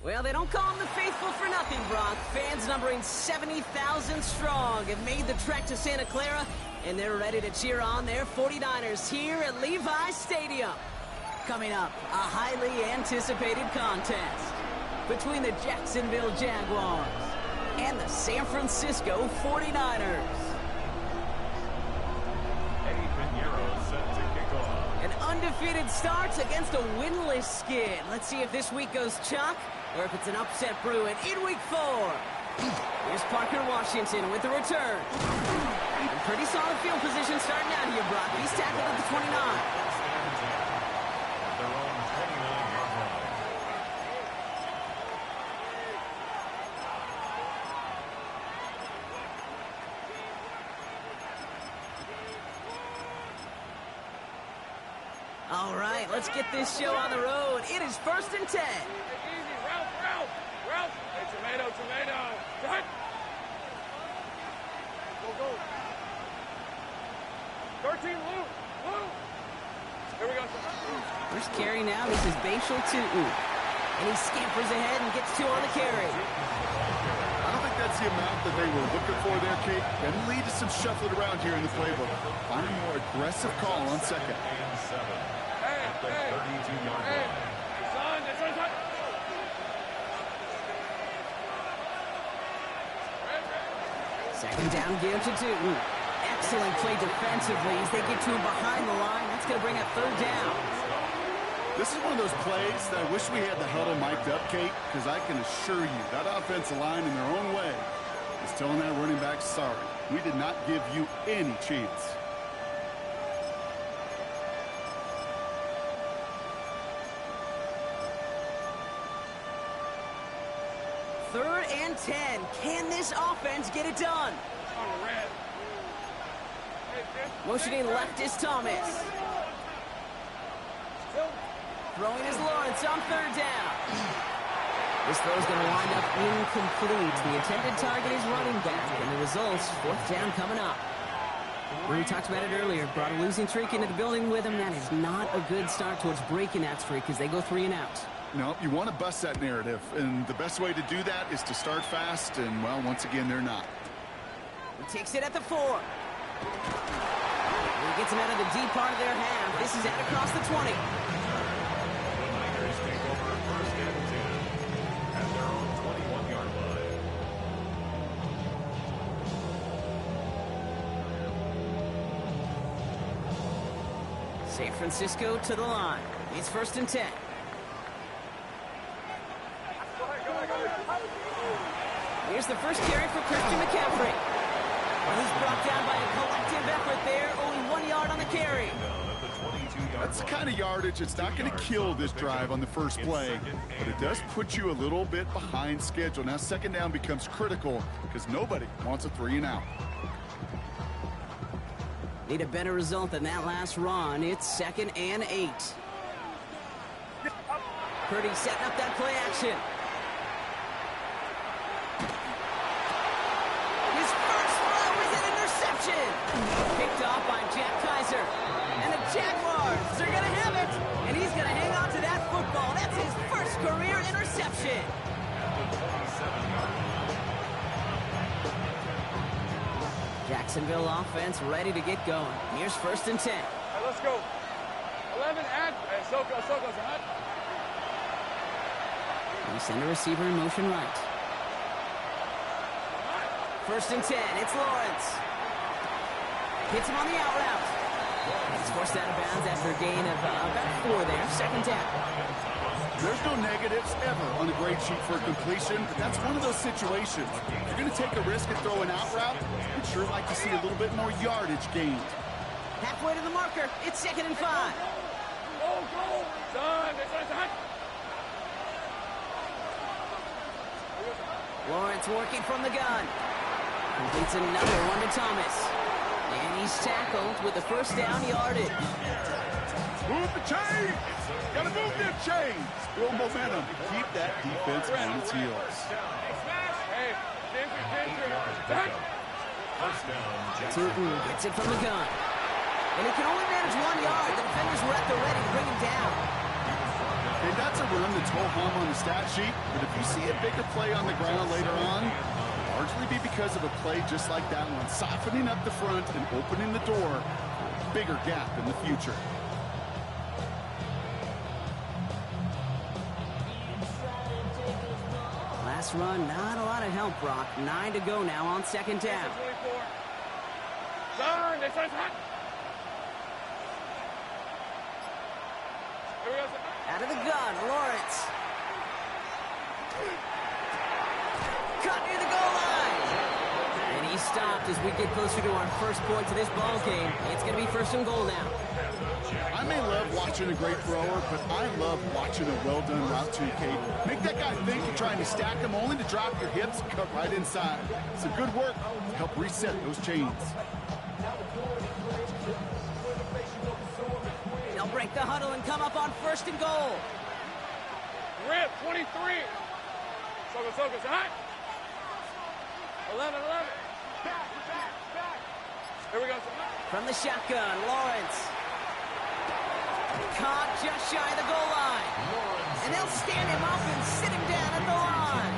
Well, they don't call them the faithful for nothing, Brock. Fans numbering 70,000 strong have made the trek to Santa Clara, and they're ready to cheer on their 49ers here at Levi's Stadium. Coming up, a highly anticipated contest between the Jacksonville Jaguars and the San Francisco 49ers. An undefeated start against a winless Skid. Let's see if this week goes chalk or if it's an upset brewing in week 4. Here's Parker Washington with the return. And pretty solid field position starting out here, Brock. He's tackled at the 29. All right, let's get this show on the road. It is 1st and 10. Easy, Ralph. Hey, tomato. Cut. Go. 13, Lou. Here we go. First carry now. This is Bashal Tutu. And he scampers ahead and gets 2 on the carry. I don't think that's the amount that they were looking for there, Kate. Can lead to some shuffling around here in the playbook. Find a more aggressive call on second. Hey, son. Second down, give to Tutu. Excellent play defensively as they get to him behind the line. That's going to bring up 3rd down. This is one of those plays that I wish we had the huddle mic'd up, Kate, because I can assure you that offensive line in their own way is telling that running back, sorry, we did not give you any chance. Third and 10. Can this offense get it done? Motioning left is Thomas. Throwing is Lawrence on 3rd down. This throw's going to wind up incomplete. The intended target is running back, and the results, 4th down coming up. We talked about it earlier. Brought a losing streak into the building with them. That is not a good start towards breaking that streak as they go 3 and out. No, you want to bust that narrative, and the best way to do that is to start fast, and, well, once again, they're not. He takes it at the 4. He gets him out of the deep part of their half. This is out across the 20. The Niners take over 1st and 10 at their own 21-yard line. San Francisco to the line. It's 1st and 10. Here's the first carry for Christian McCaffrey. Well, he's brought down by a collective effort there. Only 1 yard on the carry. That's the kind of yardage. It's not going to kill this drive on the first play, but it does put you a little bit behind schedule. Now, 2nd down becomes critical because nobody wants a 3 and out. Need a better result than that last run. It's 2nd and 8. Purdy setting up that play action. His first throw is an interception. Picked off by Jack Kaiser. And the Jaguars are going to have it. And he's going to hang on to that football. That's his first career interception. Jacksonville offense ready to get going. Here's 1st and 10. All right, let's go. 11 and Soko, hot. We send a receiver in motion right. 1st and 10. It's Lawrence. Hits him on the out route. He's forced out of bounds after a gain of about 4 there. 2nd down. There's no negatives ever on a grade sheet for completion, but that's one of those situations. If you're going to take a risk and throw an out route, I'd sure like to see a little bit more yardage gained. Halfway to the marker. It's 2nd and 5. Go. Done. It's hot. Lawrence working from the gun. Completes another one to Thomas. And he's tackled with the 1st down yardage. Move the chain! Gotta move that chain! Build momentum. Keep that defense on its heels. Hey, Tutu gets it from the gun. And he can only manage 1 yard. The defenders were at the ready to bring him down. Hey, that's a run that's ho-hum on the stat sheet, but if you see a bigger play on the ground later on, it'll largely be because of a play just like that one, softening up the front and opening the door for a bigger gap in the future. Last run, not a lot of help, Brock. 9 to go now on second down. Turn, this one's hot. Here we go. Out of the gun, Lawrence. Cut near the goal line. And he stopped as we get closer to our first point to this ball game. It's going to be first and goal now. I may love watching a great thrower, but I love watching a well-done route too, Kate. Make that guy think you're trying to stack him only to drop your hips and cut right inside. Some good work to help reset those chains. They'll break the huddle and come up on first and goal. Rip, 23. Soko, hot. 11. Back. Here we go. From the shotgun, Lawrence. Caught just shy of the goal line. And they'll stand him up and sit him down at the line.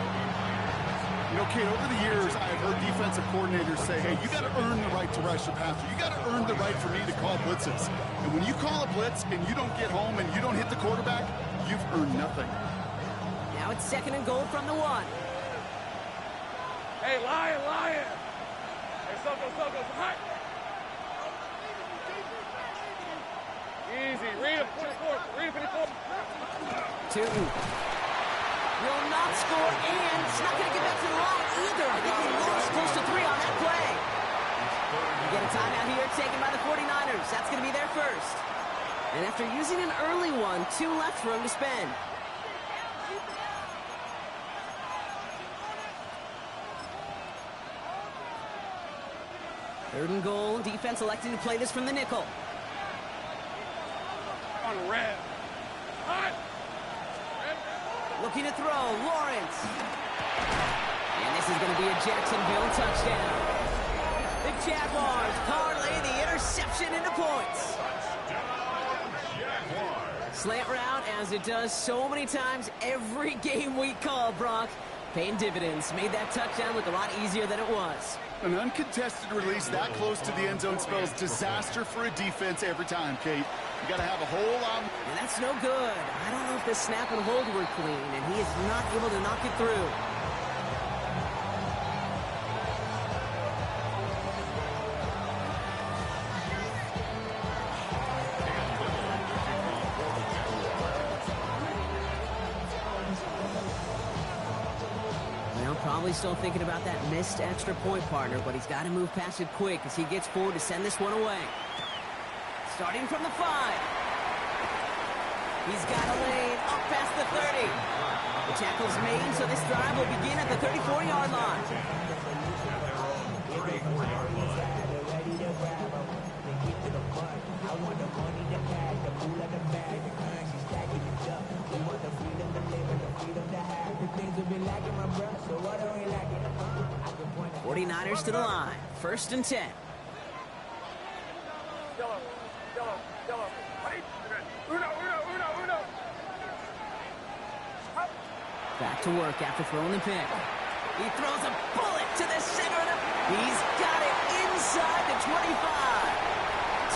You know, Kate, over the years, I've heard defensive coordinators say, hey, you got to earn the right to rush the passer. You got to earn the right for me to call blitzes. And when you call a blitz and you don't get home and you don't hit the quarterback, you've earned nothing. Now it's second and goal from the 1. Hey, Lion. Hey, Soko, hot. Easy. Read him, 54. Tootin will not score, and it's not going to get back to the line either. I think they lost close to 3 on that play. You get a timeout here taken by the 49ers. That's going to be their first. And after using an early one, 2 left for him to spend. Third and goal. Defense electing to play this from the nickel. On red. Hot. Looking to throw, Lawrence. And this is going to be a Jacksonville touchdown. The Jaguars parlay the interception into points. Slant route, as it does so many times every game we call, Brock. Paying dividends. Made that touchdown look a lot easier than it was. An uncontested release that close to the end zone spells disaster for a defense every time, Kate. You got to have a whole lot. And that's no good. I don't know if the snap and hold were clean, and he is not able to knock it through. Probably still thinking about that missed extra point, partner, but he's got to move past it quick as he gets forward to send this one away. Starting from the 5. He's got a lane up past the 30. The tackle's made, so this drive will begin at the 34-yard line. '49ers to the line. First and 10. Yellow. Wait. Uno. Back to work after throwing the pick. He throws a bullet to the center of the... He's got it inside the 25.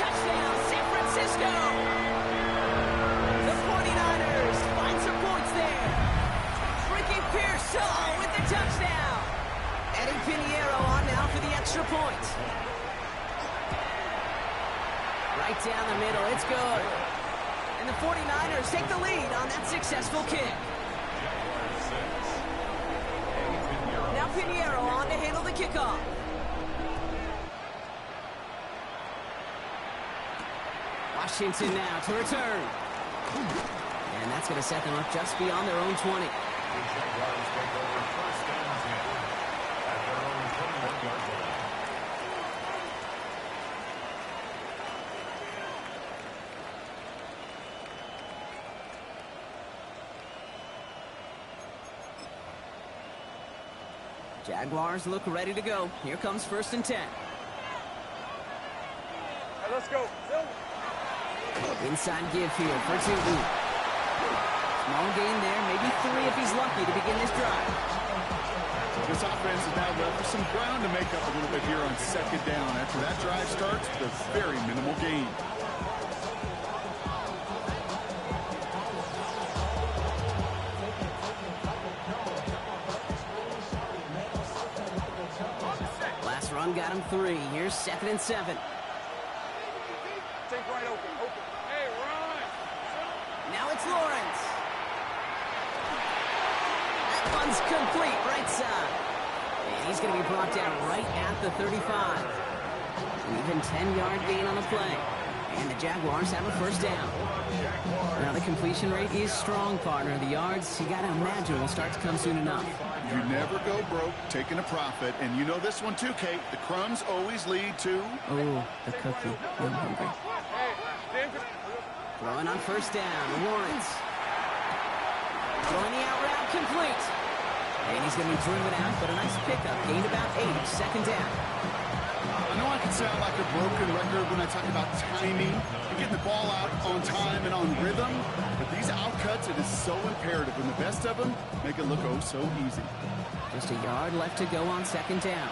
Touchdown, San Francisco. The 49ers find some points there. Ricky Pearsall with the touchdown. Eddie Pinheiro on now for the extra point. Right down the middle, it's good. And the 49ers take the lead on that successful kick. Now Pinheiro on to handle the kickoff. Washington now to return. And that's going to set them up just beyond their own 20. Jaguars look ready to go. Here comes first and 10. Hey, let's go. Inside give here for Tootin. Small gain there, maybe 3 if he's lucky to begin this drive. This offense is now left with some ground to make up a little bit here on second down. After that drive starts with a very minimal gain. Last run got him 3. Here's 2nd and 7. Take right open. Hey, run! Now it's Lawrence. That one's complete, right side. And he's going to be brought down right at the 35. An even 10-yard gain on the play. And the Jaguars have a first down. Now the completion rate is strong, partner. The yards, you got to imagine, will start to come soon enough. You never go broke taking a profit. And you know this one too, Kate. The crumbs always lead to... Oh, the cookie. I'm hungry. Throwing on first down, Lawrence. Throwing the out route complete. And he's going to be driven out, but a nice pickup. Gained about 8, second down. I know I can sound like a broken record when I talk about timing and getting the ball out on time and on rhythm, but these outcuts, it is so imperative, and the best of them make it look oh so easy. Just a yard left to go on second down.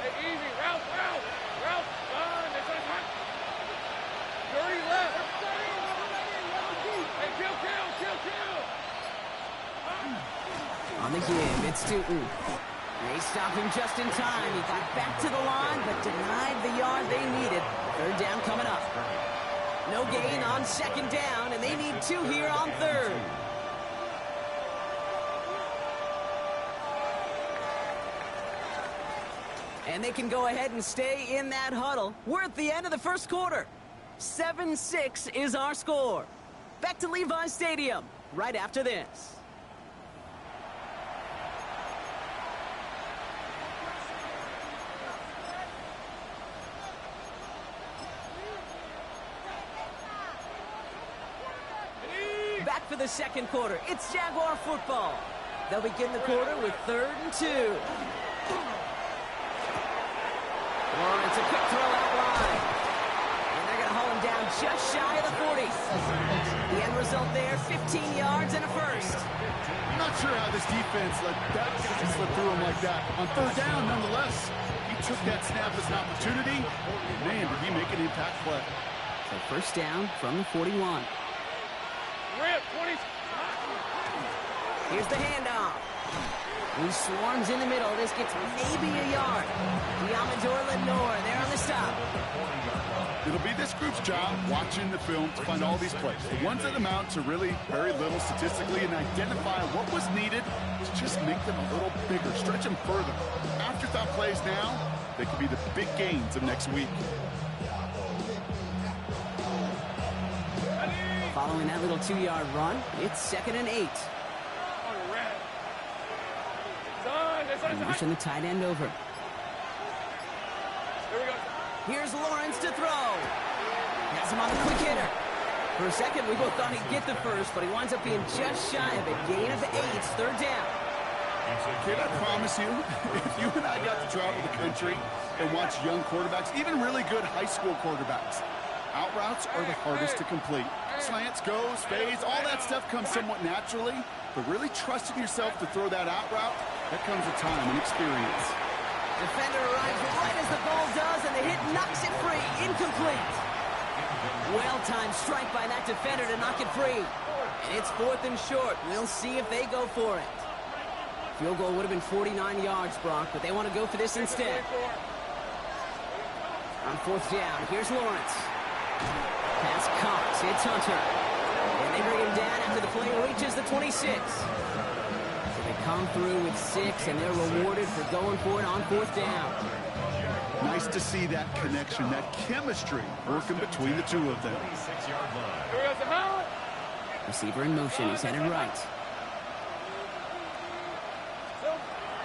Hey, easy. Route. Run. It's on hot. 30 left. Hey, kill. On the give, it's Stooten. They stopped him just in time. He got back to the line, but denied the yard they needed. Third down coming up. No gain on second down, and they need 2 here on third. And they can go ahead and stay in that huddle. We're at the end of the first quarter. 7-6 is our score. Back to Levi Stadium right after this. Back for the second quarter. It's Jaguar football. They'll begin the quarter with 3rd and 2. Lawrence, a quick throw out wide. And they're going to haul him down just shy of the 40. The end result there, 15 yards and a first. I'm not sure how this defense let that slip through him like that. On third down, nonetheless, he took that snap as an opportunity. Man, did he make an impact play. So first down from the 41. Rip, 20. Here's the handoff. He swarms in the middle. This gets maybe a yard. Diamador Lenore there on the stop. It'll be this group's job watching the film to find all these plays. The ones that amount to really very little statistically and identify what was needed to just make them a little bigger, stretch them further. Afterthought plays now, they could be the big gains of next week. Following that little 2-yard run, it's 2nd and 8. And pushing the tight end over. Here we go. Here's Lawrence to throw. Has him on the quick hitter. For a second, we both thought he'd get the first, but he winds up being just shy of it. Gain of 8, third down. Kid, I promise you, if you and I got to travel the country and watch young quarterbacks, even really good high school quarterbacks, out routes are the hardest to complete. Slants, goes, fades, all that stuff comes somewhat naturally, but really trusting yourself to throw that out route, that comes with time and experience. Defender arrives right as the ball does, and the hit knocks it free. Incomplete. Well-timed strike by that defender to knock it free. And it's 4th and short. We'll see if they go for it. Field goal would have been 49 yards, Brock, but they want to go for this instead. On 4th down, here's Lawrence. Pass Cox, it's Hunter. And they bring him down after the play reaches the 26. So they come through with 6, and they're rewarded for going for it on 4th down. Nice to see that connection, that chemistry working between the two of them. Receiver in motion, he's headed right.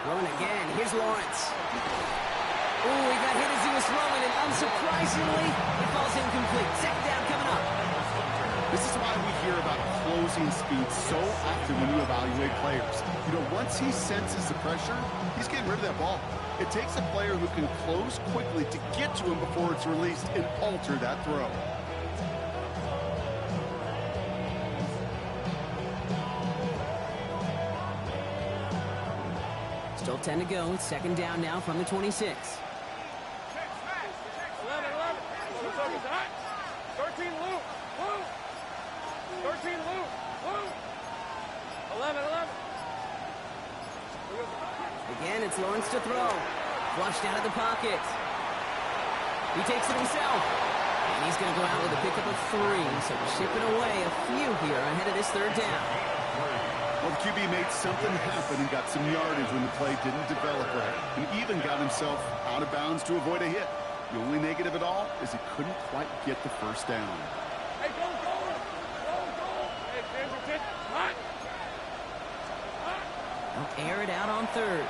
Throwing again, here's Lawrence. Ooh, he got hit as he was throwing, and unsurprisingly, it falls incomplete. Second down coming up. This is why we hear about closing speed so often when you evaluate players. You know, once he senses the pressure, he's getting rid of that ball. It takes a player who can close quickly to get to him before it's released and alter that throw. Still 10 to go. It's second down now from the 26. 11, 11. It's hot. 13, Luke. Luke. 13, Luke. Luke. 11, 11. Again, it's Lawrence to throw. Flushed out of the pocket. He takes it himself. And he's going to go out with a pickup of 3. So we're shipping away a few here ahead of this third down. Well, the QB made something happen and got some yardage when the play didn't develop right. And even got himself out of bounds to avoid a hit. The only negative at all is he couldn't quite get the first down. Hey, go, go. Go, go. Hey, there's your pitch. Hot. Hot. They'll air it out on third.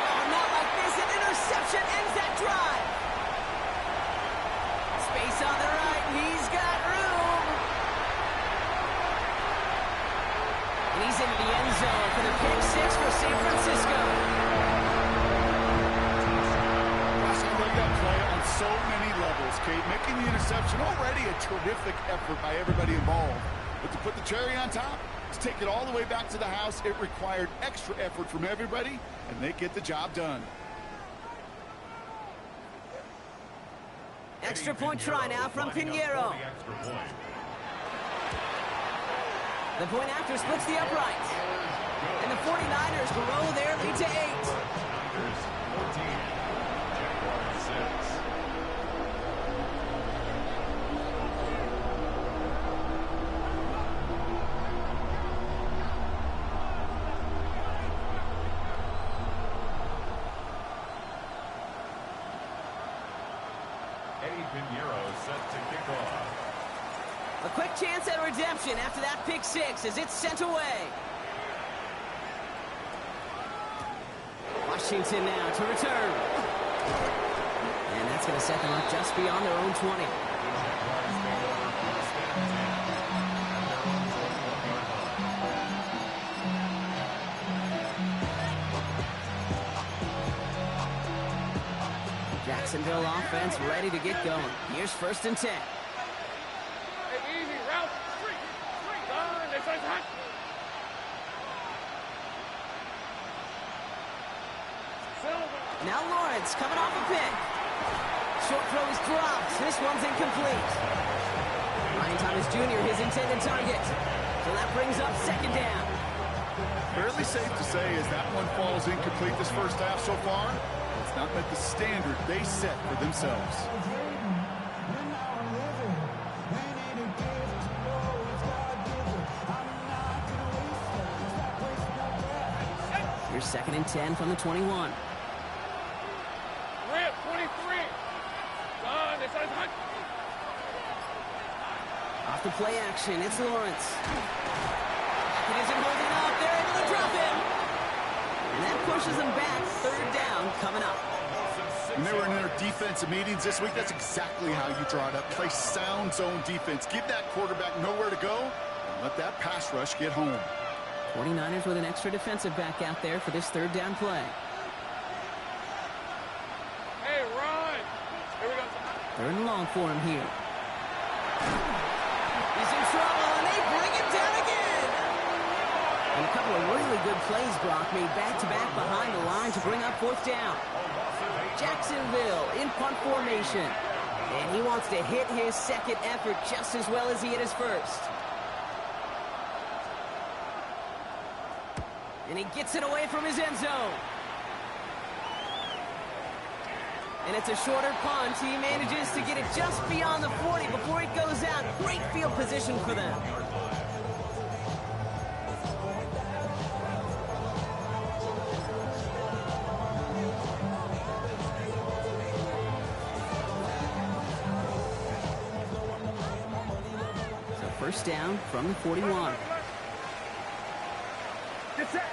Oh, not like this. An interception ends that drive. Space on the right. He's got room. And he's into the end zone for the pick 6 for San Francisco. Gosh, I love that play on so many levels, Kate. Making the interception already a terrific effort by everybody involved. But to put the cherry on top, to take it all the way back to the house, it required extra effort from everybody, and they get the job done. Extra point try now from Pinheiro. The point after splits the uprights. And the 49ers grow their lead to 8. Niners 14, Jaguars 6. Eddie Pinheiro set to kick off. A quick chance at redemption after that pick 6 as it's sent away. Washington now to return. And that's going to set them up just beyond their own 20. Jacksonville offense ready to get going. Here's 1st and 10. Hey, easy. Route. Three. Done. This one's hot. Silver. Now Lawrence coming off a pick. Short throw is dropped. This one's incomplete. Ryan Thomas Jr. his intended target. So that brings up second down. Fairly safe to say as that one falls incomplete this first half so far, it's not met the standard they set for themselves. Here's 2nd and 10 from the 21. Rip. 23. Done. This one's hot. Off the play action, it's Lawrence. It isn't holding up. They're able to drop him. And that pushes them back. Third down coming up. When they were in their defensive meetings this week, that's exactly how you draw it up. Play sound zone defense. Give that quarterback nowhere to go and let that pass rush get home. 49ers with an extra defensive back out there for this third down play. Hey, run. Here we go. 3rd and long for him here. He's in trouble, and they bring him down again. And a couple of really good plays, Brock, made back-to-back behind the line to bring up 4th down. Jacksonville in punt formation. And he wants to hit his second effort just as well as he hit his first. And he gets it away from his end zone. And it's a shorter punt. He manages to get it just beyond the 40 before it goes out. Great field position for them. So 1st down from the 41. Get set.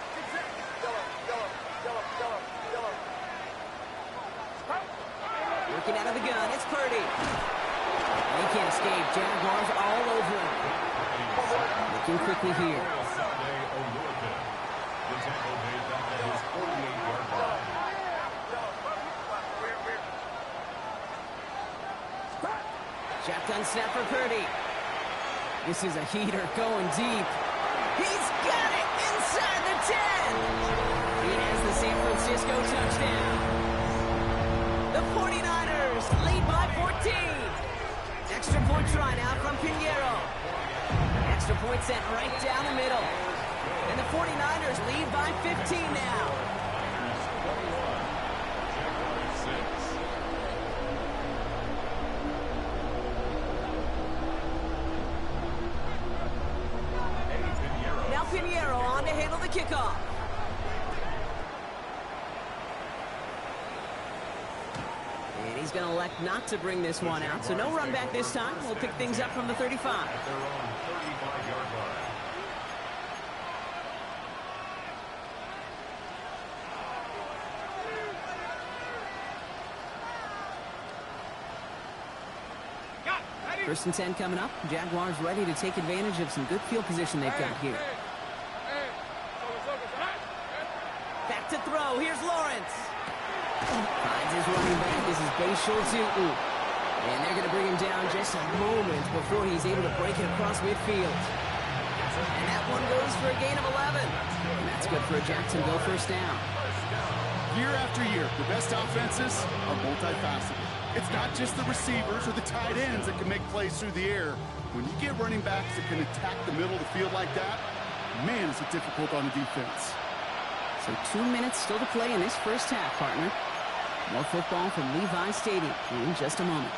Working out of the gun, it's Purdy. He can't escape. Jaguars all over him. Looking quickly here. Sunday O'Rourke. The tackle made back at his 48-yard line. Shotgun snap for Purdy. This is a heater going deep. He's got it inside the 10. San Francisco touchdown. The 49ers lead by 14. Extra point try now from Pinheiro. Extra point sent right down the middle. And the 49ers lead by 15 now. Now Pinheiro on to handle the kickoff. And he's going to elect not to bring this one out, so no run back this time. We'll pick things up from the 35. At their own 35-yard line. First and 10 coming up. Jaguars ready to take advantage of some good field position they've got here. Back to throw. Here's Lawrence. Finds his running back. This is Bashir Tutu. And they're going to bring him down just a moment before he's able to break it across midfield. And that one goes for a gain of 11. And that's good for a Jacksonville first down. Year after year, the best offenses are multifaceted. It's not just the receivers or the tight ends that can make plays through the air. When you get running backs that can attack the middle of the field like that, man, is it difficult on the defense. So 2 minutes still to play in this first half, partner. More football from Levi Stadium in just a moment.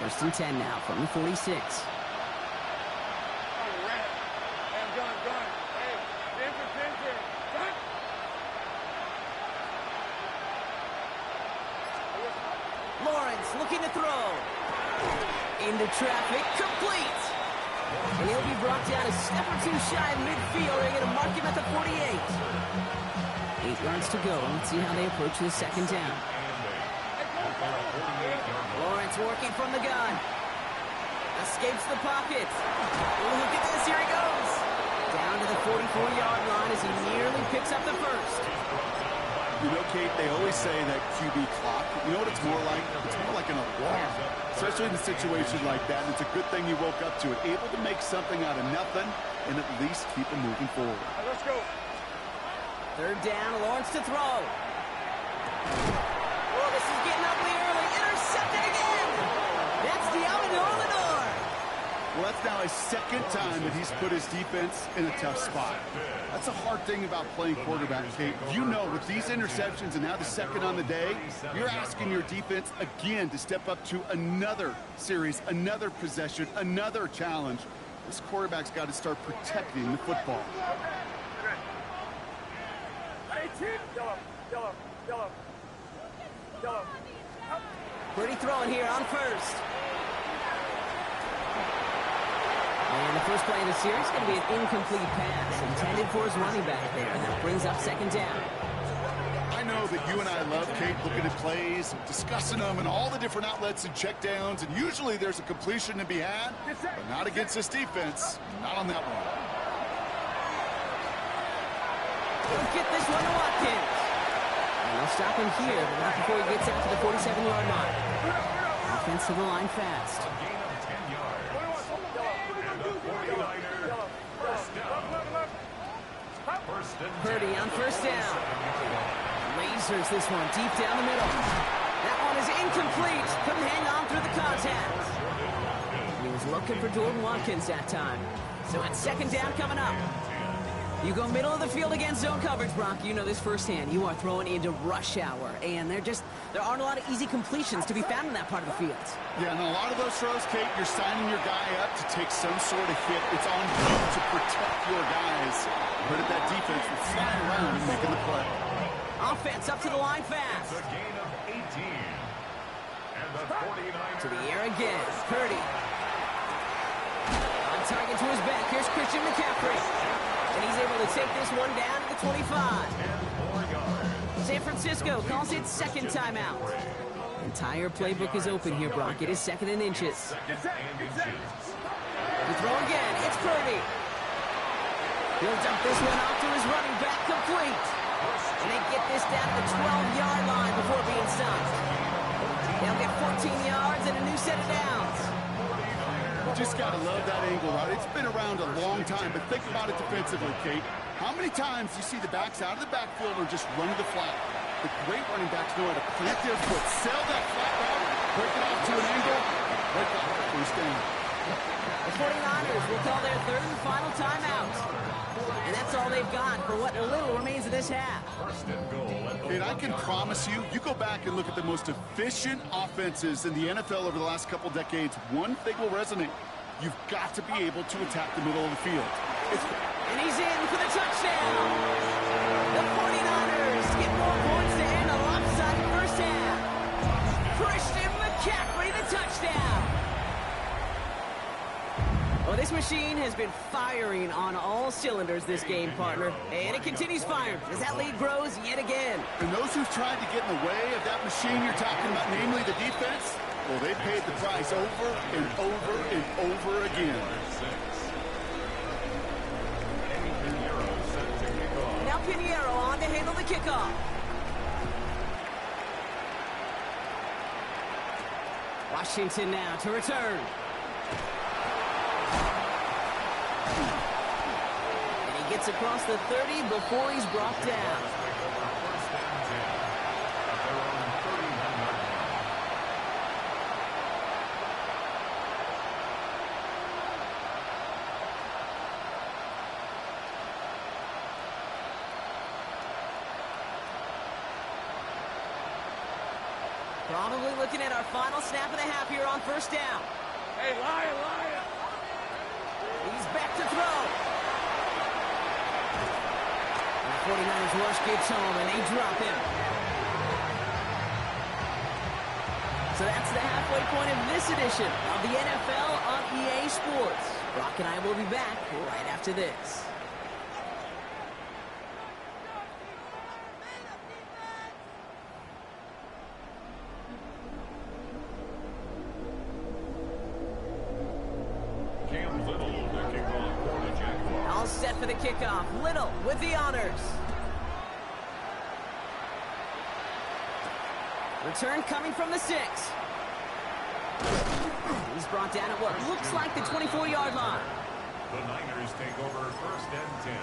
First and 10 now from the 46. Lawrence looking to throw. Into traffic, complete. And he'll be brought down a step or two shy of midfield. They're going to mark him at the 48. 8 yards to go. Let's see how they approach the second down. Lawrence working from the gun. Escapes the pocket. Look at this, here he goes. Down to the 44-yard line as he nearly picks up the first. You know, Kate, they always say that QB clock, you know what it's more like? It's more like an alarm, especially in a situation like that. And it's a good thing you woke up to it, able to make something out of nothing and at least keep them moving forward. Let's go. Third down, Lawrence to throw. Oh, this is getting ugly early. Intercepted again. That's Deommodore Lenoir. Well, that's now his second time that he's put his defense in a tough spot. That's a hard thing about playing quarterback, Kate. You know, with these interceptions and now the second on the day, you're asking your defense again to step up to another series, another possession, another challenge. This quarterback's got to start protecting the football. Purdy throwing here on first. And the first play of the series is going to be an incomplete pass intended for his running back there. And that brings up second down. I know that you and I love, Kate, looking at plays, discussing them, and all the different outlets and checkdowns. And usually there's a completion to be had, but not against this defense. Not on that one. He'll get this one to Watkins. And they'll stop him here, but not before he gets out to the 47-yard line. Offense to the line fast. A gain of 10 yards. And the 49ers first down. Purdy on first down. Lasers this one deep down the middle. That one is incomplete. Couldn't hang on through the contact. He was looking for Jordan Watkins that time. So it's second down coming up. You go middle of the field against zone coverage, Brock. You know this firsthand. You are throwing into rush hour, and there aren't a lot of easy completions to be found in that part of the field. Yeah, and a lot of those throws, Kate, you're signing your guy up to take some sort of hit. It's on you to protect your guys. But at that defense, we're flying around and making the play. Offense up to the line fast. It's a gain of 18. And the 49ers To the air again. Purdy. On target to his back. Here's Christian McCaffrey. And he's able to take this one down to the 25. 10 more yards. San Francisco calls it second timeout. Entire playbook is open here, Brock. It is second and inches. Second and inches. To throw again. It's Purdy. He'll dump this one off to his running back, complete. And they get this down to the 12-yard line before being stopped. They'll get 14 yards and a new set of downs. You just got to love that angle route. It's been around a long time, but think about it defensively, Kate. How many times do you see the backs out of the backfield or just run to the flat? The great running backs know how to plant their foot, sail that flat route, break it off to an angle, break off the first down. The 49ers will call their third and final timeout. And that's all they've got for what little remains of this half. First and goal. And I can promise you, you go back and look at the most efficient offenses in the NFL over the last couple decades, one thing will resonate. You've got to be able to attack the middle of the field. And he's in for the touchdown. The 49ers get more points to end a lopsided first half. Christian McCaffrey, the touchdown. Well, this machine has been firing on all cylinders this game, partner. And it continues firing as that lead grows yet again. And those who've tried to get in the way of that machine you're talking about, namely the defense, well, they paid the price over and over and over again. Now Pinheiro on to handle the kickoff. Washington now to return. And he gets across the 30 before he's brought down. Probably looking at our final snap of the half here on first down. Hey, Lion, Lion. He's back to throw. And the 49ers rush gets home, and they drop him. So that's the halfway point of this edition of the NFL on EA Sports. Brock and I will be back right after this. All set for the kickoff. Little with the honors. Return coming from the 6. He's brought down at what looks like the 24-yard line. The Niners take over first and 10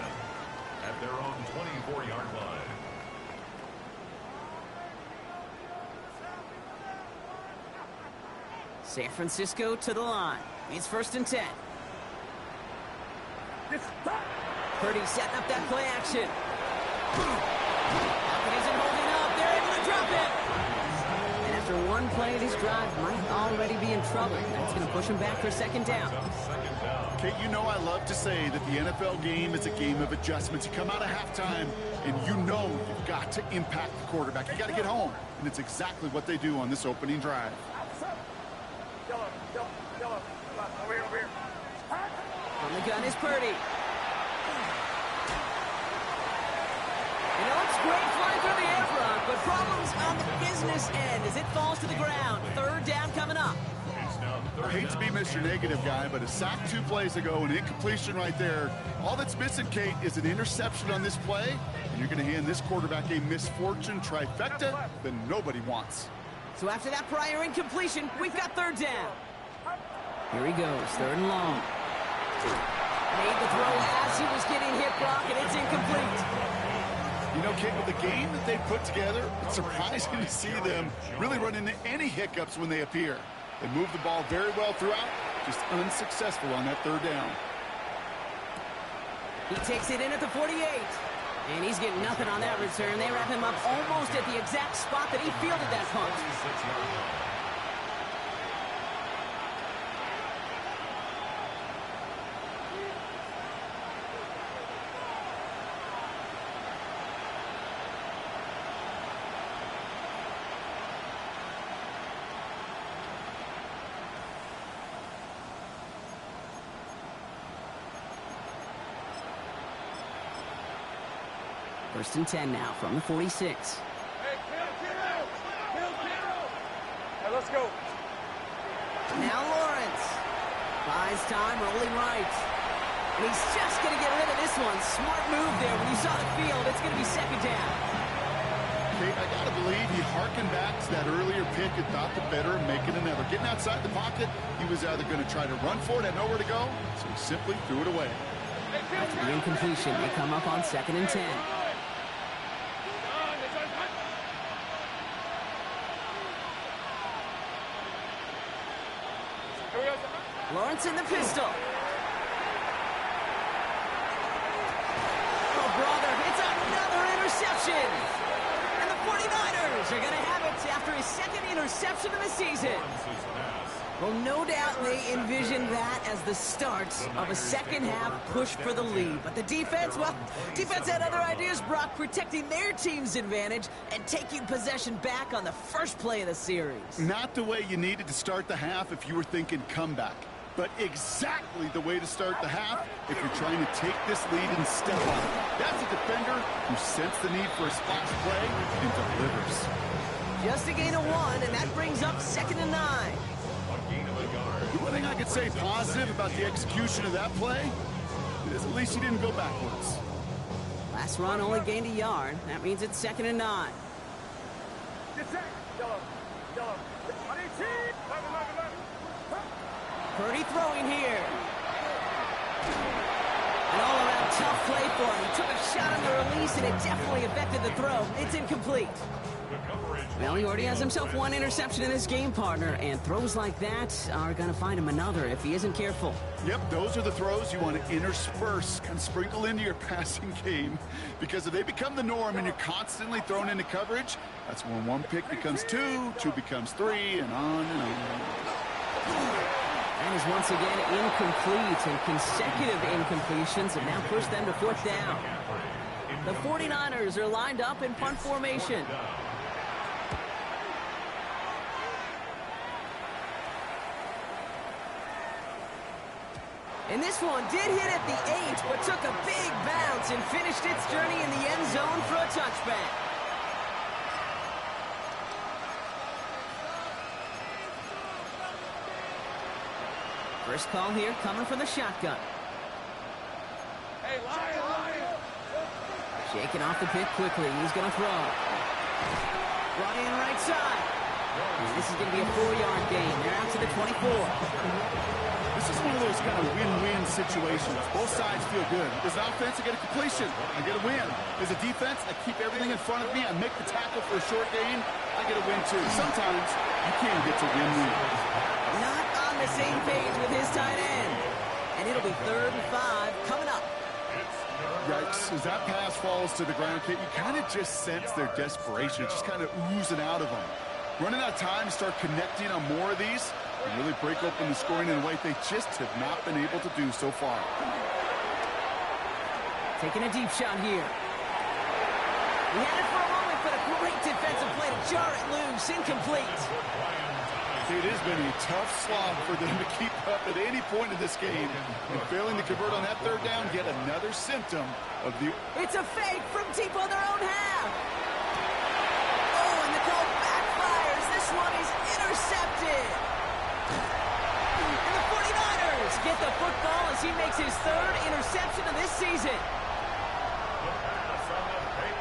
at their own 24-yard line. San Francisco to the line. It's first and 10. Purdy setting up that play action. Falcon isn't holding up. They're able to drop it. And after one play, this drive might already be in trouble. That's going to push him back for second down. Kate, you know I love to say that the NFL game is a game of adjustments. You come out of halftime, and you know you've got to impact the quarterback. You got to get home. And it's exactly what they do on this opening drive. Yellow. Over here. On the gun is Purdy. You know, it's great flying through the air, Brock, but problems on the business end as it falls to the ground. Third down coming up. I hate to be Mr. Negative guy, but a sack 2 plays ago, an incompletion right there. All that's missing, Kate, is an interception on this play, and you're going to hand this quarterback a misfortune trifecta that nobody wants. So after that prior incompletion, we've got third down. Here he goes, third and long. Made the throw as he was getting hit, Brock, and it's incomplete. You know, Kate, with the game that they put together, it's surprising to see them really run into any hiccups when they appear. They move the ball very well throughout, just unsuccessful on that third down. He takes it in at the 48. And he's getting nothing on that return. They wrap him up almost at the exact spot that he fielded that punt. First and 10 now from the 46. Hey, Kill. Hey, let's go. Now Lawrence buys time, rolling right. And he's just going to get rid of this one. Smart move there. When you saw the field, it's going to be second down. Kate, I got to believe he harkened back to that earlier pick and thought the better of making another. Getting outside the pocket, he was either going to try to run for it, had nowhere to go, so he simply threw it away. After the incompletion, they come up on 2nd and 10. Lawrence in the pistol. Oh, brother, it's another interception. And the 49ers are going to have it after his 2nd interception of the season. Well, no doubt they envisioned that as the start of a second-half push for the lead. But the defense, well, defense had other ideas, Brock, protecting their team's advantage and taking possession back on the first play of the series. Not the way you needed to start the half if you were thinking comeback, but exactly the way to start the half if you're trying to take this lead and step up. That's a defender who sensed the need for a splash play and delivers. Just a gain of 1, and that brings up 2nd and 9. The one thing I could say positive about the execution of that play is at least he didn't go backwards. Last run only gained a yard. That means it's 2nd and 9. Purdy throwing here. An all-around tough play for him. He took a shot on the release, and it definitely affected the throw. It's incomplete. Well, he already has himself 1 interception in his game, partner, and throws like that are going to find him another if he isn't careful. Yep, those are the throws you want to intersperse, kind of sprinkle into your passing game, because if they become the norm and you're constantly thrown into coverage, that's when 1 pick becomes 2, 2 becomes 3, and on and on. That is once again incomplete, and consecutive incompletions have now pushed them to 4th down. The 49ers are lined up in punt formation. And this one did hit at the 8, but took a big bounce and finished its journey in the end zone for a touchback. First call here coming from the shotgun. Hey, Lion! Shaking off the pick quickly. He's going to throw. Brought in right side. And this is going to be a 4-yard gain. They're out to the 24. This is one of those kind of win-win situations. Both sides feel good. As an offense, I get a completion. I get a win. As a defense, I keep everything in front of me. I make the tackle for a short gain. I get a win, too. Sometimes you can't get to win-win. Not on the same page with his tight end. And it'll be 3rd and 5 coming up. Yikes. As that pass falls to the ground, Kate, you kind of just sense their desperation. It's just kind of oozing out of them. Running out of time to start connecting on more of these and really break open the scoring in a way they just have not been able to do so far. Taking a deep shot here. He had it for a moment, but a great defensive play to jar it loose. Incomplete. It has been a tough slog for them to keep up at any point in this game. And failing to convert on that 3rd down, yet another symptom of the... It's a fake from deep on their own half. Oh, and the call backfires. This one is intercepted. And the 49ers get the football as he makes his 3rd interception of this season.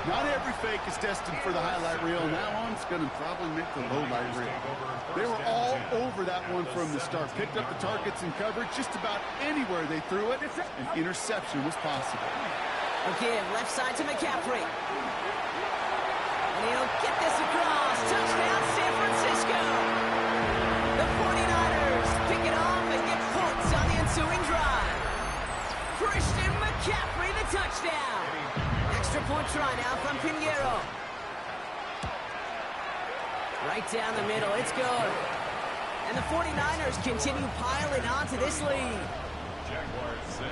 Not every fake is destined for the highlight reel, and that one's going to probably make the low light reel. They were all over that one from the start. Picked up the targets and coverage just about anywhere they threw it. An interception was possible. Again, left side to McCaffrey. And he'll get this across. Touchdown, San Francisco. The 49ers pick it off and get points on the ensuing drive. Christian McCaffrey, the touchdown. Extra point try now from Pinheiro. Right down the middle, it's good. And the 49ers continue piling on to this lead. Jaguars 6.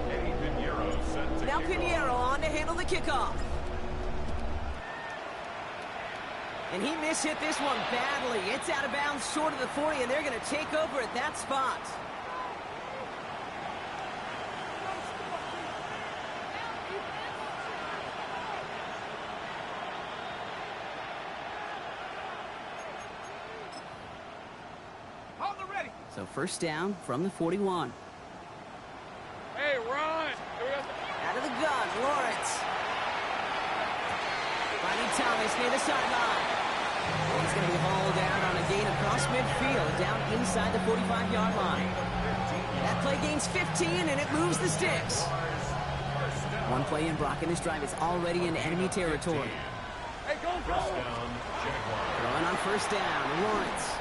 Eddie Pinheiro set to Now kick Pinheiro off. on to handle the kickoff. And he mishit this one badly. It's out of bounds short of the 40, and they're going to take over at that spot. So first down from the 41. Hey, run! Out of the Lawrence. Finding Thomas near the sideline. He's going to be hauled out on a gain across midfield, down inside the 45-yard line. That play gains 15, and it moves the sticks. One play in, Brock, in this drive is already in enemy territory. Hey, go! Throwing on first down, Lawrence.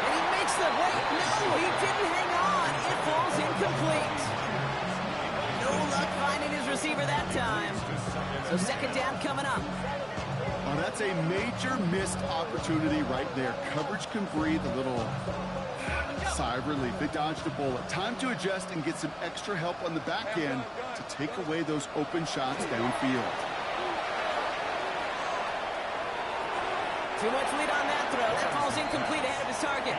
And he makes the wait. No, he didn't hang on. It falls incomplete. No luck finding his receiver that time. So second down coming up. Oh, that's a major missed opportunity right there. Coverage can breathe a little sigh of relief. They dodged a bullet. Time to adjust and get some extra help on the back end to take away those open shots downfield. Too much lead on that throw. That falls incomplete ahead of his target.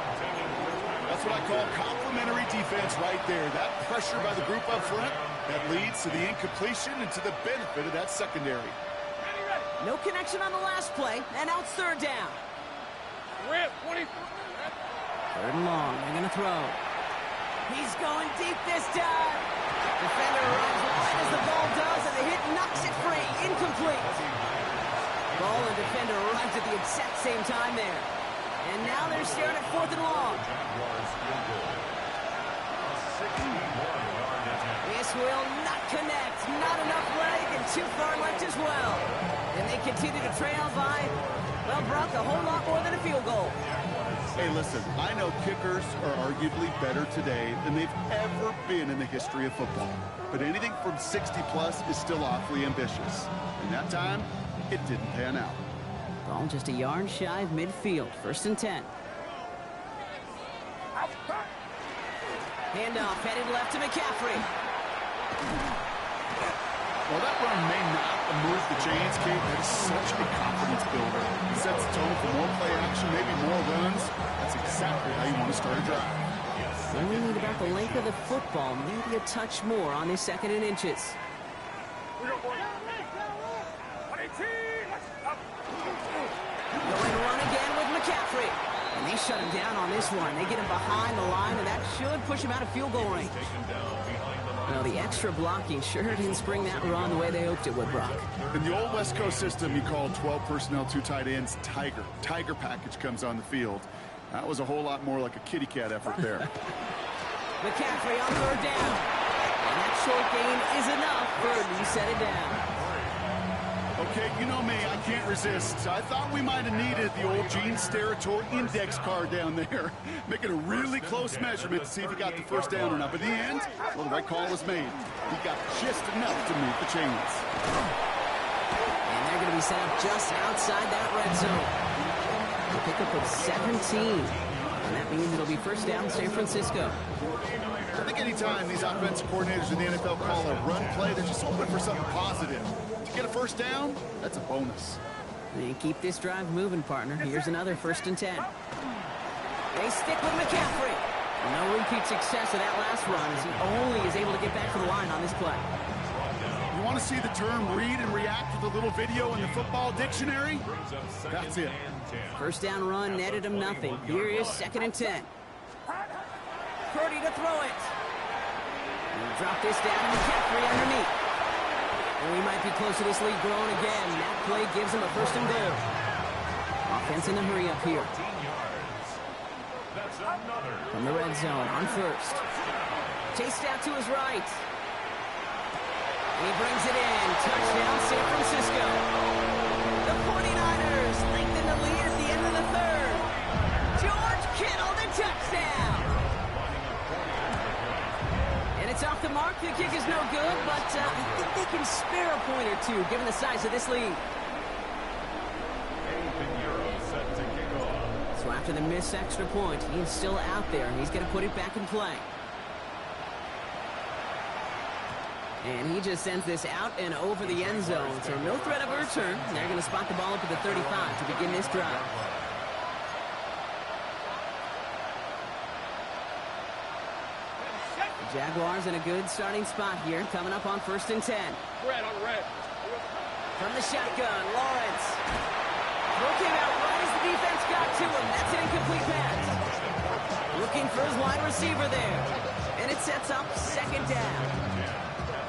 That's what I call complimentary defense right there. That pressure by the group up front, that leads to the incompletion and to the benefit of that secondary. No connection on the last play, and now it's third down. Rip, 24. Third and long, they're going to throw. He's going deep this time. Defender runs right as the ball does, and the hit knocks it free. Incomplete. Ball and defender arrives at the exact same time there. And now they're staring at fourth and long. This will not connect. Not enough leg and too far left as well. And they continue to trail by, well, Brock, a whole lot more than a field goal. Hey, listen, I know kickers are arguably better today than they've ever been in the history of football. But anything from 60-plus is still awfully ambitious. And that time, it didn't pan out. Ball just a yard shy of midfield. First and 10. Handoff headed left to McCaffrey. Well, that run may not move the chains, Kate. That is such a confidence builder. It sets the tone for more play action, maybe more runs. That's exactly how you want to start a drive. They only need about the length of the football, maybe a touch more on this second and inches. Going to run again with McCaffrey. And they shut him down on this one. They get him behind the line, and that should push him out of field goal range. Well, the extra blocking sure didn't spring that run the way they hoped it would, Brock. In the old West Coast system, you called 12 personnel, 2 tight ends, Tiger. Tiger package comes on the field. That was a whole lot more like a kitty cat effort there. McCaffrey on third down. And that short gain is enough for a set it down. Okay, you know me, I can't resist. I thought we might have needed the old Gene Steratore index card down there. Making a really close measurement to see if he got the first down or not. But in the end, well, the right call was made. He got just enough to move the chains. And they're going to be set up just outside that red zone. A pickup of 17. And that means it'll be first down San Francisco. I think anytime these offensive coordinators in the NFL call a run play, they're just hoping for something positive. To get a first down, that's a bonus. And keep this drive moving, partner. Here's another first and 10. They stick with McCaffrey. No repeat success of that last run as he only is able to get back to the line on this play. You want to see the term read and react with a little video in the football dictionary? That's it. First down run netted him nothing. Here is second and 10. Purdy to throw it. He'll drop this down to McCaffrey underneath. And we might be close to this lead growing again. That play gives him a first and goal. Offense in the hurry up here. From the red zone on first. Chased out to his right. He brings it in. Touchdown San Francisco. The 49ers lengthen the lead at the end of the third. George Kittle, the touchdown. And it's off the mark. The kick is no good, but I think they can spare a point or two given the size of this lead. So after the missed extra point, he is still out there, and he's going to put it back in play. And he just sends this out and over the end zone. So no threat of a return. They're going to spot the ball up at the 35 to begin this drive. The Jaguars in a good starting spot here, coming up on first and 10. Red on red. From the shotgun, Lawrence. Throw came out right as the defense got to him. That's an incomplete pass. Looking for his wide receiver there. And it sets up second down.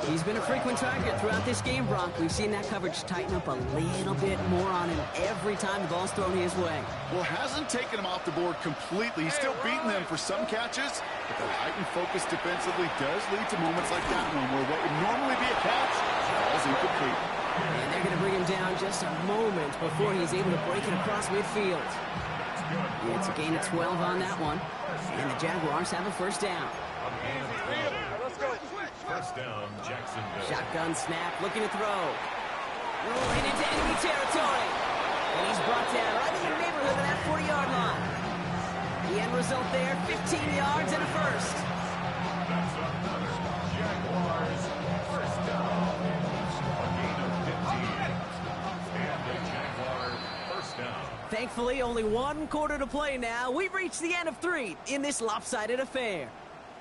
He's been a frequent target throughout this game, Brock. We've seen that coverage tighten up a little bit more on him every time the ball's thrown his way. Well, hasn't taken him off the board completely. He's still beating them for some catches, but the heightened focus defensively does lead to moments like that one where what would normally be a catch falls incomplete. And they're going to bring him down just a moment before he's able to break it across midfield. It's a gain of 12 on that one, and the Jaguars have a first down. Let's go. First down, Jacksonville. Shotgun snap, looking to throw. Rolling into enemy territory. And he's brought down right in the neighborhood of that 40-yard line. The end result there, 15 yards and a first. That's another Jaguars first down. A gain of 15. And the Jaguars first down. Thankfully, only one quarter to play now. We've reached the end of 3 in this lopsided affair.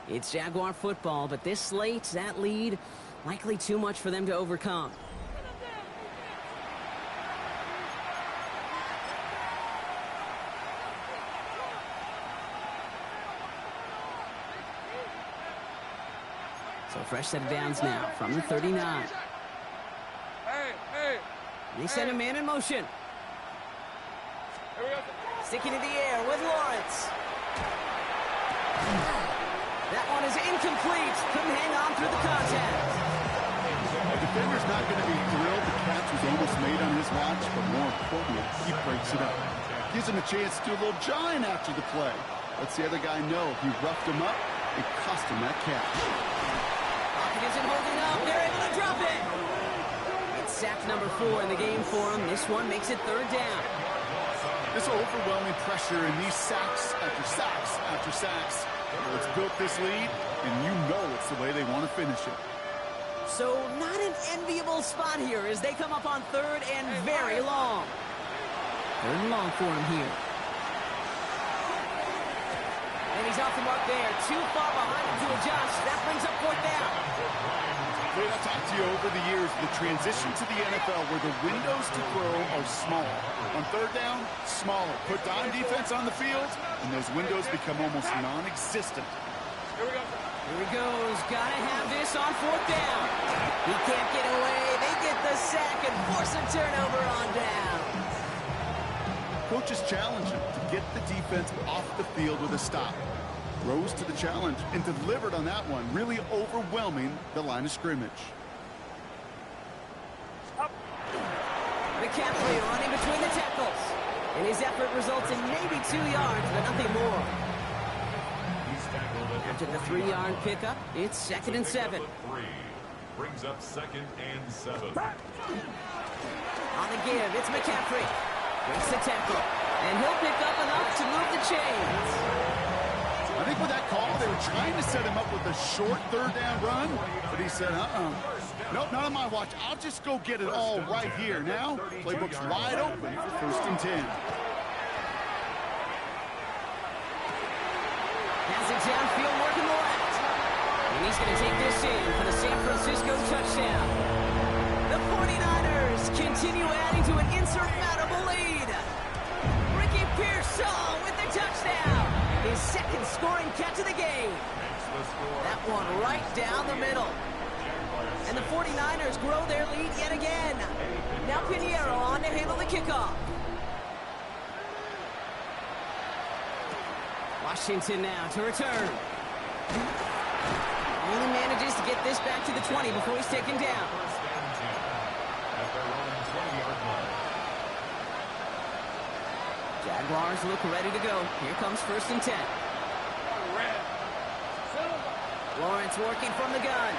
It's Jaguar football, but this slate, that lead, likely too much for them to overcome. So fresh set of downs now from the 39. Hey. They send a man in motion. Here we go. Sticking in the air with Lawrence. That one is incomplete. Couldn't hang on through the contact. The defender's not going to be thrilled the catch was almost made on his watch, but more importantly, he breaks it up. Gives him a chance to do a little jawing after the play. Lets the other guy know he roughed him up and cost him that catch. Pocket isn't holding up. They're able to drop it. It's sack number 4 in the game for him. This one makes it third down. This overwhelming pressure and these sacks after sacks after sacks. It's built this lead, and you know it's the way they want to finish it. So not an enviable spot here as they come up on third and very long. Third and long for him here. And he's off the mark there. Too far behind him to adjust. That brings up fourth down. Wait, I've talked to you over the years, the transition to the NFL where the windows to throw are small. On third down, smaller. Put dime defense on the field, and those windows become almost non-existent. Here we go. Here he goes. Gotta have this on fourth down. He can't get away. They get the sack and force a turnover on down. Coaches challenge him to get the defense off the field with a stop. Rose to the challenge and delivered on that one, really overwhelming the line of scrimmage. McCaffrey running between the tackles. And his effort results in maybe 2 yards, but nothing more. After the 3-yard pickup, it's second and 7. Brings up second and 7. On the give, it's McCaffrey. Breaks the tackle. And he'll pick up enough to move the chains. I think with that call, they were trying to set him up with a short third down run, but he said, nope, not on my watch. I'll just go get it all right here. Now, playbook's wide open for first and 10. Has it downfield working the left. And he's going to take this in for the San Francisco touchdown. The 49ers continue adding to an insurmountable lead. Ricky Pearsall with the touchdown. His second scoring catch of the game. That one right down the middle. And the 49ers grow their lead yet again. Now Pinheiro on to handle the kickoff. Washington now to return. Only manages to get this back to the 20 before he's taken down. Jaguars look ready to go. Here comes first and 10. Lawrence working from the gun.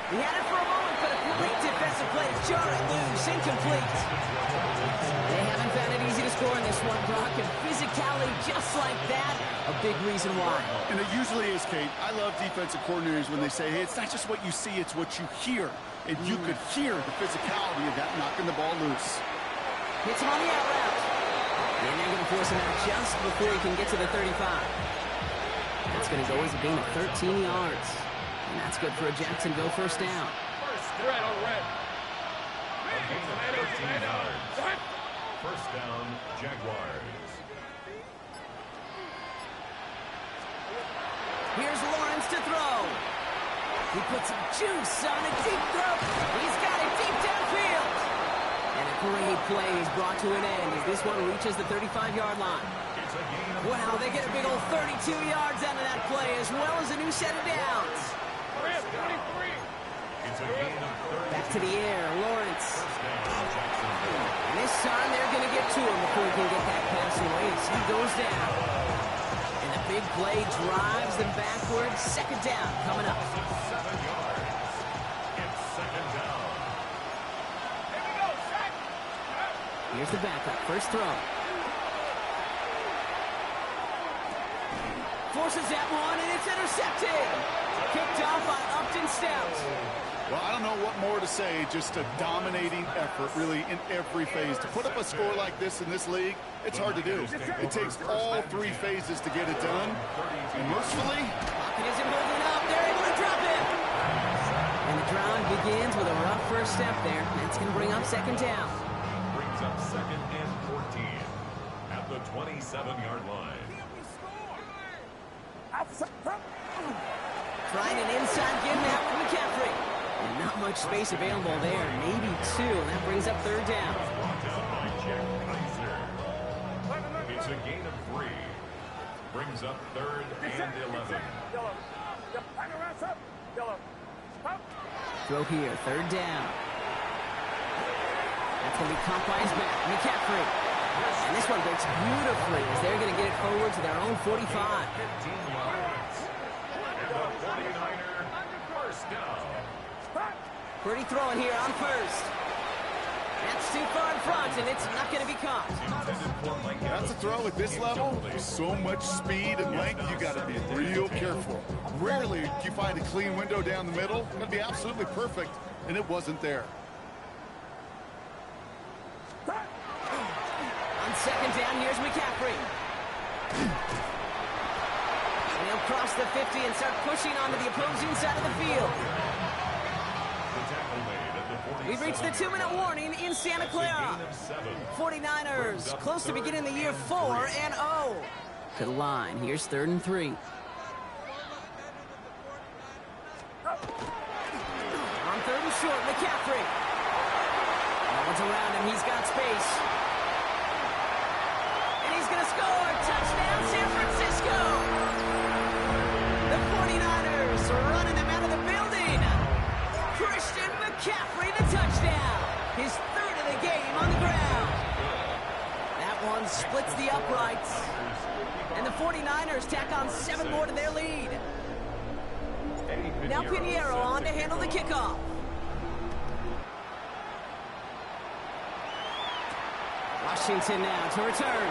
He had it for a moment, but a great defensive play. Jarring loose, incomplete. They haven't found it easy to score in this one, Brock, and physicality just like that, a big reason why. And it usually is, Kate. I love defensive coordinators when they say, hey, it's not just what you see, it's what you hear. And you could hear the physicality of that knocking the ball loose. Hits him on the out route. And they're going to force him out just before he can get to the 35. That's going to go as a gain of 13 yards. And that's good for a Jacksonville first down. Red on red. A gain of 13 yards. First down, Jaguars. Here's Lawrence to throw. He puts some juice on a deep throw. He's got it deep downfield. And a great play is brought to an end as this one reaches the 35-yard line. Wow, they get a big old 32 yards out of that play as well as a new set of downs. Back to the air, Lawrence. And this time they're going to get to him before he can get that pass away as he goes down. And the big play drives them backwards. Second down coming up. 7 yards. It's second down. Here's the backup. First throw. Forces that one, and it's intercepted. Kicked off by Upton Stout. Well, I don't know what more to say. Just a dominating effort, really, in every phase. To put up a score like this in this league, it's hard to do. It takes all three phases to get it done. And mercifully, Pocket isn't holding up. They're able to drop it. And the drive begins with a rough first step there. That's going to bring up second down. Brings up second and 14 at the 27-yard line. Trying an inside give now for McCaffrey. And not much space available there. Maybe two. That brings up third down. Brought down by Jack Kaiser. It's a gain of 3. Brings up third and 11. Throw here. Third down. That's going to be caught by his back. McCaffrey. And this one breaks beautifully as they're going to get it forward to their own 45. 15 yards. And the 49er first down. Pretty throwing here on first. That's too far in front, and it's not going to be caught. that's a throw at this level. So much speed and length, you got to be real careful. Rarely do you find a clean window down the middle. It's going to be absolutely perfect, and it wasn't there. On second down, here's McCaffrey. And he'll cross the 50 and start pushing onto the opposing side of the field. We've reached the 2-minute warning in Santa Clara. 49ers close to beginning the year 4-0. To the line, here's 3rd and 3. On 3rd and short, McCaffrey. No one's around him, he's got space. And he's going to score. Touchdown, San Francisco. The 49ers running them out of the building. Christian McCaffrey, the touchdown. His 3rd of the game on the ground. That one splits the uprights. And the 49ers tack on 7 more to their lead. Now Pinheiro on to handle the kickoff. Washington now to return.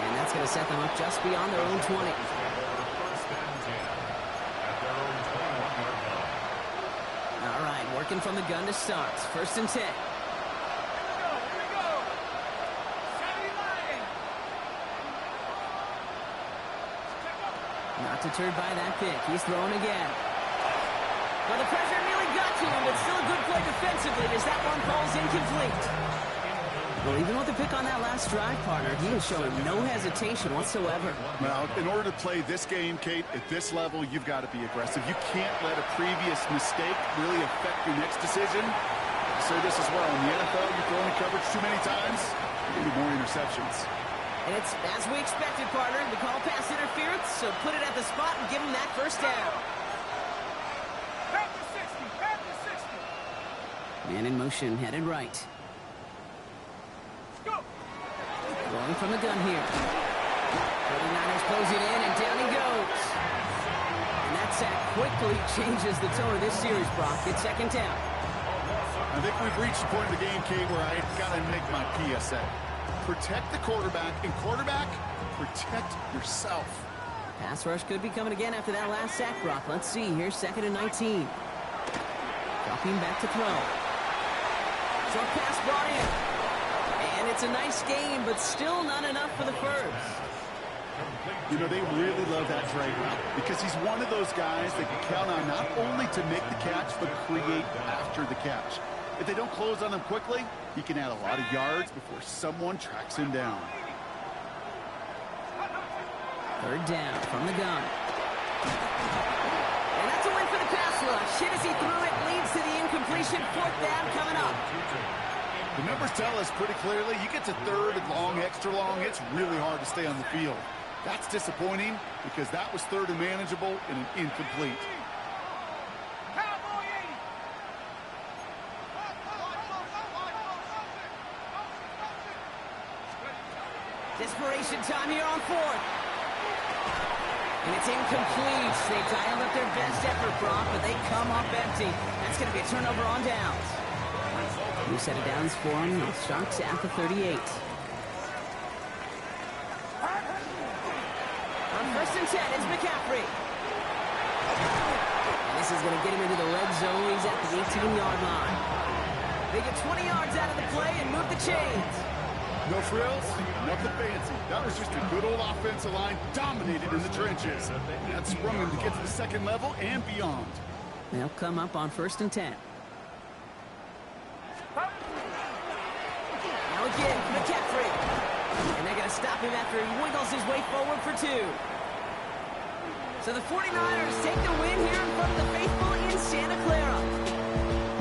And that's going to set them up just beyond their own 20. All right, working from the gun to start. 1st and 10. Not deterred by that pick. He's throwing again. Well, the pressure nearly got to him, but still a good play defensively as that one falls incomplete. Well, even with the pick on that last drive, partner, he is showing no hesitation whatsoever. Now, in order to play this game, Kate, at this level, you've got to be aggressive. You can't let a previous mistake really affect your next decision. I say this as well. In the NFL, you throw in coverage too many times, you're going to be more interceptions. And it's as we expected, partner. The call pass interference, so put it at the spot and give him that first down. Back to 60, back to 60. Man in motion, headed right. Go. Rolling from the gun here. 49ers closing in, and down he goes. And that sack quickly changes the tone of this series, Brock. It's second down. I think we've reached the point of the game, Kate, where I got to make my PSA. Protect the quarterback, and quarterback, protect yourself. Pass rush could be coming again after that last sack, Brock. Let's see. Here's 2nd and 19. Dropping back to throw. Short pass brought in. And it's a nice game, but still not enough for the first. You know, they really love that drag route because he's one of those guys they can count on not only to make the catch, but create after the catch. If they don't close on him quickly, he can add a lot of yards before someone tracks him down. 3rd down from the gun. situation, fourth down coming up. The numbers tell us pretty clearly, you get to third and long, extra long, it's really hard to stay on the field. That's disappointing because that was third and manageable and an incomplete. Desperation time here on fourth. And it's incomplete. They dialed up their best effort, Brock, but they come up empty. That's going to be a turnover on downs. New set of downs for them. The Sharks at the 38. On first and 10, it's McCaffrey. And this is going to get him into the red zone. He's at the 18-yard line. They get 20 yards out of the play and move the chains. No frills, nothing fancy. That was just a good old offensive line dominated in the trenches. That sprung them to get to the second level and beyond. They'll come up on first and 10. Now again, McCaffrey. And they're going to stop him after he wiggles his way forward for two. So the 49ers take the win here in front of the faithful in Santa Clara.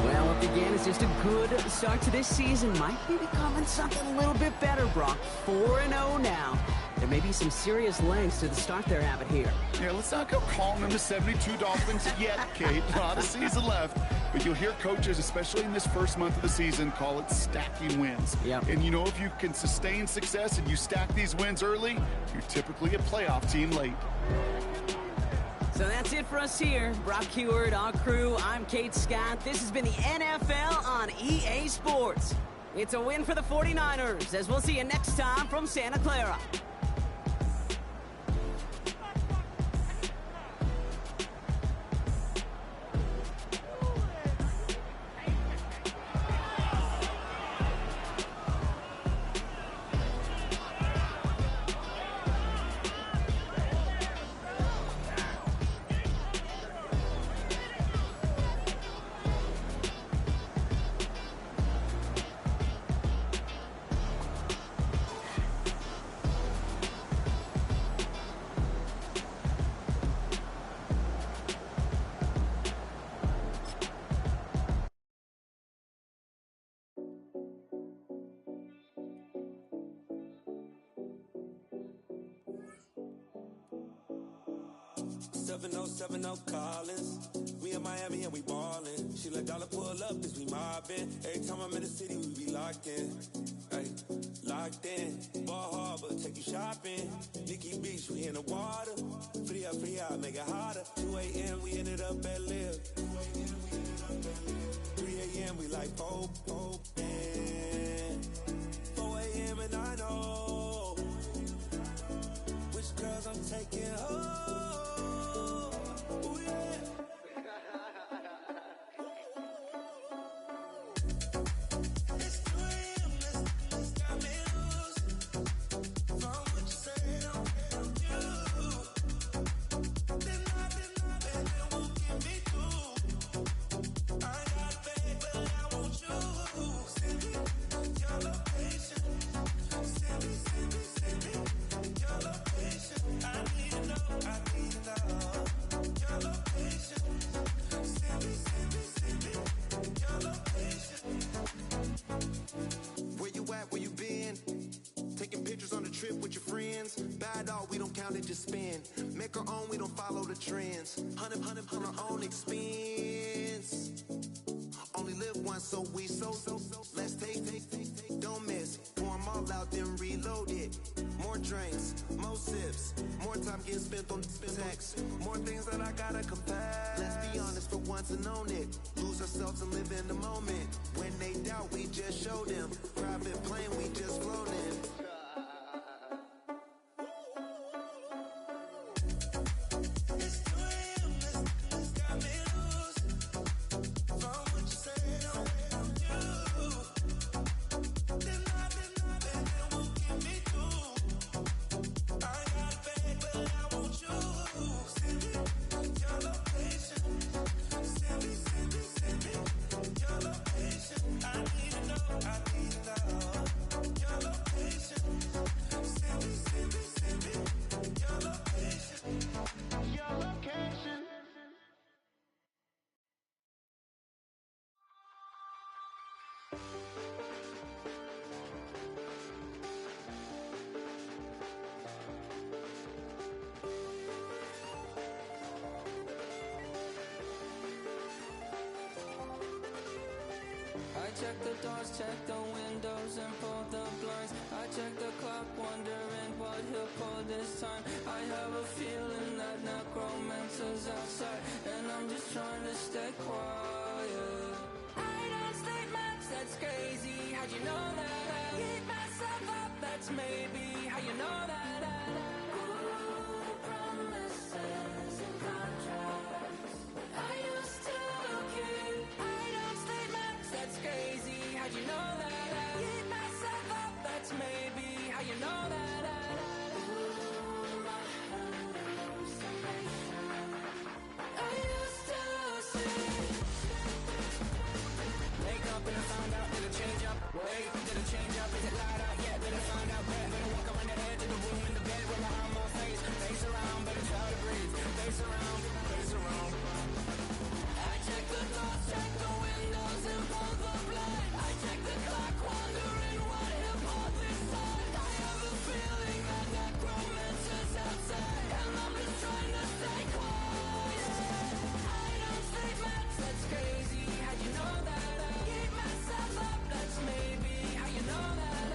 Well, what began as just a good start to this season might be becoming something a little bit better, Brock. 4-0 now. There may be some serious lengths to the start they're having here. Yeah, let's not go calling them the 72 Dolphins yet, Kate. A lot of season left. But you'll hear coaches, especially in this first month of the season, call it stacking wins. Yep. And you know, if you can sustain success and you stack these wins early, you're typically a playoff team late. So that's it for us here. Brock Huard, our crew, I'm Kate Scott. This has been the NFL on EA Sports. It's a win for the 49ers, as we'll see you next time from Santa Clara. Collins. We in Miami and we ballin'. She let dollar pull up as we mobbin'. Every time I'm in the city, we be locked in. Ay, locked in. Ball Harbor, take you shopping. Nikki Beach, we in the water. Free up, make it hotter. 2 a.m. we ended up at Live. 3 a.m. we like Pope. 4 a.m. and I know which girls I'm taking home. Just spin, make our own, we don't follow the trends. 100 on our own expense. Only live once, so we so. Let's take, don't miss. Pour them all out, then reload it. More drinks, more sips, more time getting spent on text. More things that I gotta confess. Let's be honest for once and own it. Lose ourselves and live in the moment. When they doubt, we just show them. Private plane, we just flown in. I need to know. Your location. check the doors, check the windows, and pull the blinds. I check the clock, wondering what he'll pull this time. I have a feeling that necromancer's outside, and I'm just trying to stay quiet. I don't sleep much, that's crazy. How'd you know that? I keep myself up, that's maybe how you know that. Promises and contracts I used to keep. I don't sleep much, that's crazy. How'd you know that? I keep myself up, that's maybe how you know that. I used to see. Wake up and I found out, did it change up? Wait, did it change up? Is it light out yet? Did I find out where? Better walk around the edge of the room in the bed where my arm on face. Face around, better try to breathe. Face around, face around. I check the doors, check the windows, and pull the blind. I check the clock, wondering what he'll pull this time. I have a feeling that necromancer's outside, and I'm just trying to stay quiet. I don't sleep much, that's crazy. How'd you know that? I keep myself up, that's maybe how you know that.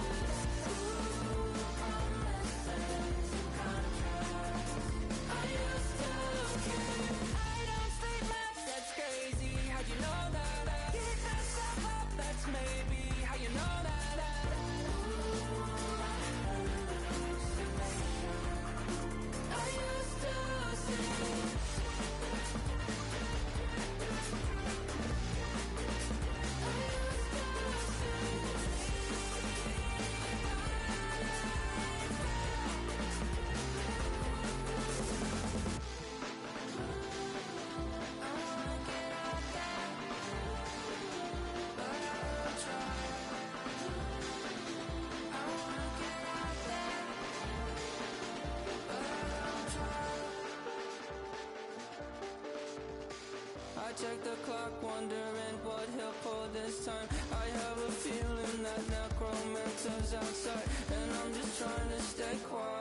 Promises and contracts I used to keep. I don't sleep much, that's crazy. How'd you know that? I keep myself up, that's maybe how you know that. I used to see. I check the clock, wondering what he'll pull this time. I have a feeling that necromancer's outside, and I'm just trying to stay quiet.